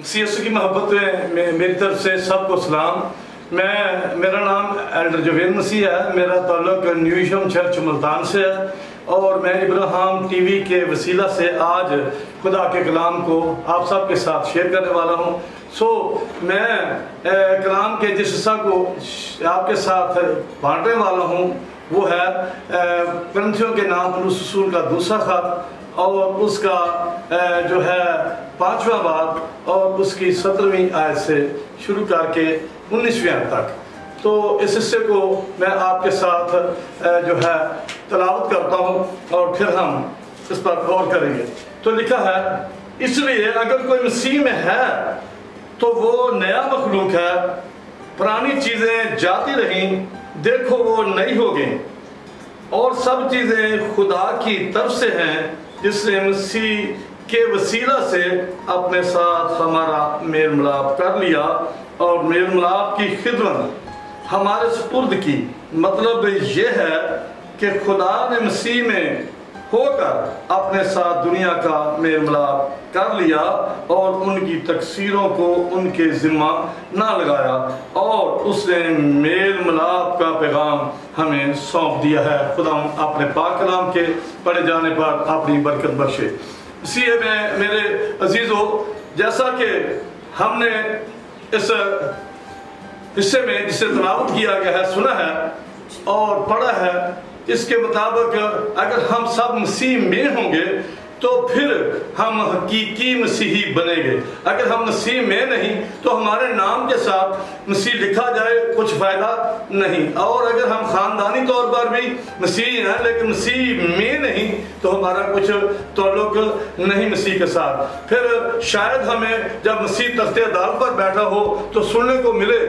CSO کی محبت میں میری طرف سے سب کو سلام. میرا نام ایلڈر جاوید مسیح ہے. میرا تعلق نیویشم چرچ ملتان سے ہے اور میں ابراہیم ٹی وی کے وسیلہ سے آج خدا کے کلام کو آپ سب کے ساتھ شیئر کرنے والا ہوں. میں کلام کے جس حصہ کو آپ کے ساتھ بانٹنے والا ہوں وہ ہے کرنتھیوں کے نام پولس رسول کا دوسرا خط اور اس کا جو ہے 5واں باب اور اس کی 17ویں آیت سے شروع کر کے 19ویں آیت تک. تو اس حصے کو میں آپ کے ساتھ جو ہے تلاوت کرتا ہوں اور پھر ہم اس پر غور کریں گے. تو لکھا ہے، اس لیے اگر کوئی مسیح میں ہے تو وہ نیا مخلوق ہے، پرانی چیزیں جاتی رہیں، دیکھو وہ نئی ہو گئیں، اور سب چیزیں خدا کی طرف سے ہیں جس نے مسیح کے وسیلہ سے اپنے ساتھ ہمارا میل ملاپ کر لیا اور میل ملاپ کی خدمت ہمارے سپرد کی. مطلب یہ ہے کہ خدا نے مسیح میں ہو کر اپنے ساتھ دنیا کا میل ملاپ کر لیا اور ان کی تقصیروں کو ان کے ذمہ نہ لگایا اور اس نے میل ملاپ کا پیغام ہمیں سونپ دیا ہے. خدا اپنے پاک کلام کے پڑھے جانے پر اپنی برکت بخشے. اسی لیے میں میرے عزیزو، جیسا کہ ہم نے اس حصے میں جسے تلاوت کیا گیا ہے سنا ہے اور پڑھا ہے، اس کے مطابق اگر ہم سب مسیح میں ہوں گے تو پھر ہم حقیقی مسیحی بنیں گے. اگر ہم مسیح میں نہیں تو ہمارے نام کے ساتھ مسیح لکھا جائے کچھ فائدہ نہیں، اور اگر ہم خاندانی طور پر بھی مسیحی ہیں لیکن مسیح میں نہیں تو ہمارا کچھ تعلق نہیں مسیح کے ساتھ. پھر شاید ہمیں جب مسیح تخت عدالت پر بیٹھا ہو تو سننے کو ملے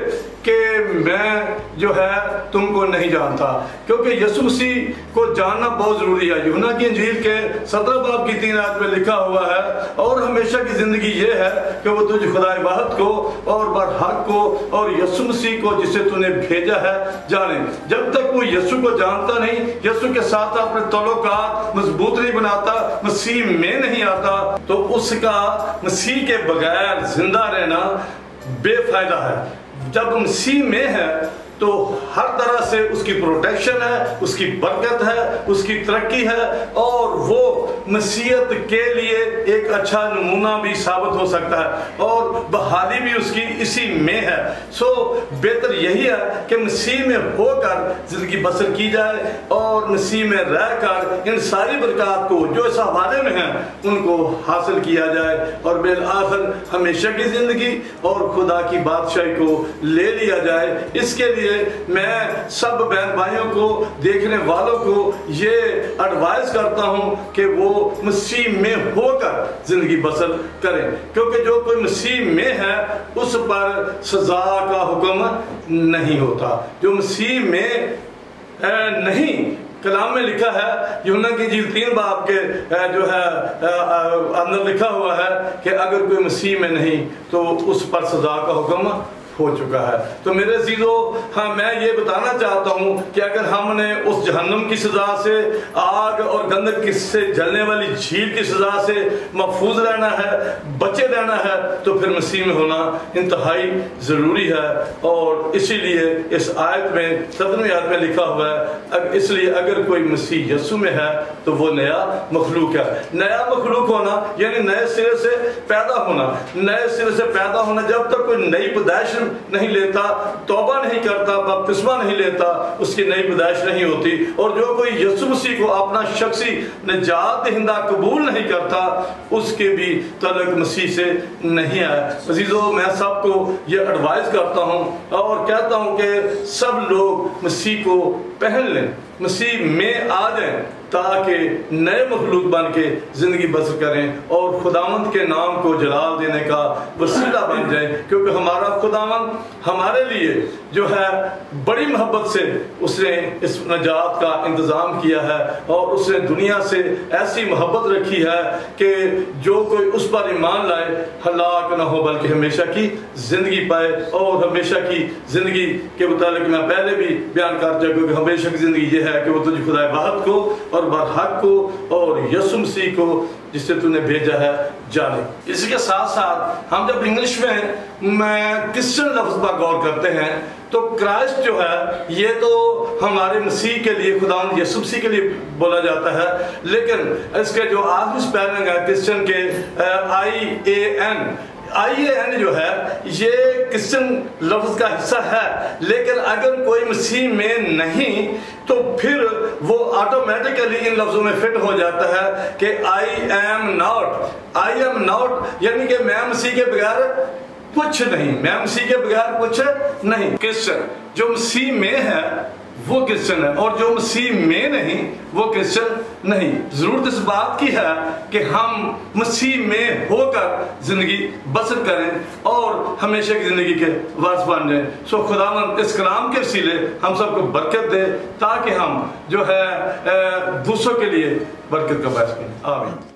کہ میں جو ہے تم کو نہیں جانتا، کیونکہ یسوع مسیح کو جاننا بہت ضروری ہے. یوحنا کی انجیل کے 17 باب کی 3 آیت میں لکھا ہوا ہے، اور ہمیشہ کی زندگی یہ ہے کہ وہ تجھ خدا واحد کو اور برحق کو اور یسوع مسیح کو جسے تو نے بھیجا ہے جانے. جب تک وہ یسوع کو جانتا نہیں، یسوع کے ساتھ اپنے تعلقات مضبوط نہیں بناتا، مسیح میں نہیں آتا، تو اس کا مسیح کے بغیر زندہ رہنا بے فائدہ ہے. جب مسیح میں ہے تو ہر طرح سے اس کی پروٹیکشن ہے، اس کی برکت ہے، اس کی ترقی ہے، اور وہ مسیحیت کے لیے ایک اچھا نمونہ بھی ثابت ہو سکتا ہے اور بحالی بھی اس کی اسی میں ہے. بہتر یہی ہے کہ مسیح میں ہو کر زندگی بسر کی جائے اور مسیح میں رہ کر ان ساری برکات کو جو اس حوالے میں ہیں ان کو حاصل کیا جائے اور بالآخر ہمیشہ کی زندگی اور خدا کی بادشاہی کو لے لیا جائے. اس کے لیے میں سب بہن بھائیوں کو، دیکھنے والوں کو یہ ایڈوائز کرتا ہوں کہ وہ مسیح میں ہو کر زندگی بسر کریں، کیونکہ جو کوئی مسیح میں ہے اس پر سزا کا حکم نہیں ہوتا. جو مسیح میں نہیں، کلام میں لکھا ہے، یوحنا کی انجیل 3 باب کے جو ہے اندر لکھا ہوا ہے کہ اگر کوئی مسیح میں نہیں تو اس پر سزا کا حکم ہو چکا ہے. تو میرے عزیزو، میں یہ بتانا چاہتا ہوں کہ اگر ہم نے اس جہنم کی سزا سے، آگ اور گندک سے جلنے والی جھیل کی سزا سے محفوظ رہنا ہے، بچے رہنا ہے، تو پھر مسیح میں ہونا انتہائی ضروری ہے. اور اسی لیے اس آیت میں 17ویں آیت میں لکھا ہوا ہے، اس لیے اگر کوئی مسیح یسوع میں ہے تو وہ نیا مخلوق ہے. نیا مخلوق ہونا یعنی نئے سرے سے پیدا ہونا. نئے سرے سے پیدا ہونا، جب تک کوئی نئی پیدائش نہیں لیتا، توبہ نہیں کرتا، بپتسمہ نہیں لیتا، اس کی نئی پیدائش نہیں ہوتی. اور جو کوئی یسوع مسیح کو اپنا شخصی نجات دہندہ قبول نہیں کرتا، اس کے بھی تعلق مسیح سے نہیں ہے. عزیزو، میں سب کو یہ ایڈوائز کرتا ہوں اور کہتا ہوں کہ سب لوگ مسیح کو پہن لیں، مسیح میں آ جائیں تاکہ نئے مخلوق بن کے زندگی بسر کریں اور خداوند کے نام کو جلال دینے کا وسیلہ بن جائیں. کیونکہ ہمارا خداوند ہمارے لیے جو ہے بڑی محبت سے اس نے اس نجات کا انتظام کیا ہے اور اس نے دنیا سے ایسی محبت رکھی ہے کہ جو کوئی اس پر ایمان لائے ہلاک نہ ہو بلکہ ہمیشہ کی زندگی پائے. اور ہمیشہ کی زندگی کے متعلق میں پہلے بھی بیان کر چکا کہ ہمیشہ کی زندگی یہ ہے کہ وہ تجھ خدا واحد کو اور برحق کو اور یسوع مسیح کو جس سے تو نے بھیجا ہے جانے۔ اسی کے ساتھ ساتھ ہم جب انگلش میں کرسچن لفظ پر غور کرتے ہیں تو کرائسٹ جو ہے یہ تو ہمارے مسیح کے لیے، خداوند یسوع مسیح کے لیے بولا جاتا ہے، لیکن اس کے جو آخری سپیلنگ ہے کرسچن کے IAN جو ہے یہ کرسچن لفظ کا حصہ ہے، لیکن اگر کوئی مسیح میں نہیں تو پھر وہ آٹومیٹکلی ان لفظوں میں فٹ ہو جاتا ہے کہ I am not، یعنی کہ میں مسیح کے بغیر کچھ نہیں، میں مسیح کے بغیر کچھ نہیں۔ کرسچن جو مسیح میں ہے وہ کرسچن ہے، اور جو مسیح میں نہیں وہ کرسچن نہیں۔ ضرورت اس بات کی ہے کہ ہم مسیح میں ہو کر زندگی بسر کریں اور ہمیشہ کی زندگی کے وارث بن جائیں۔ سو خداوند اس کلام کے وسیلے ہم سب کو برکت دے تاکہ ہم جو ہے دوسروں کے لیے برکت کا باعث بنیں۔ آمین۔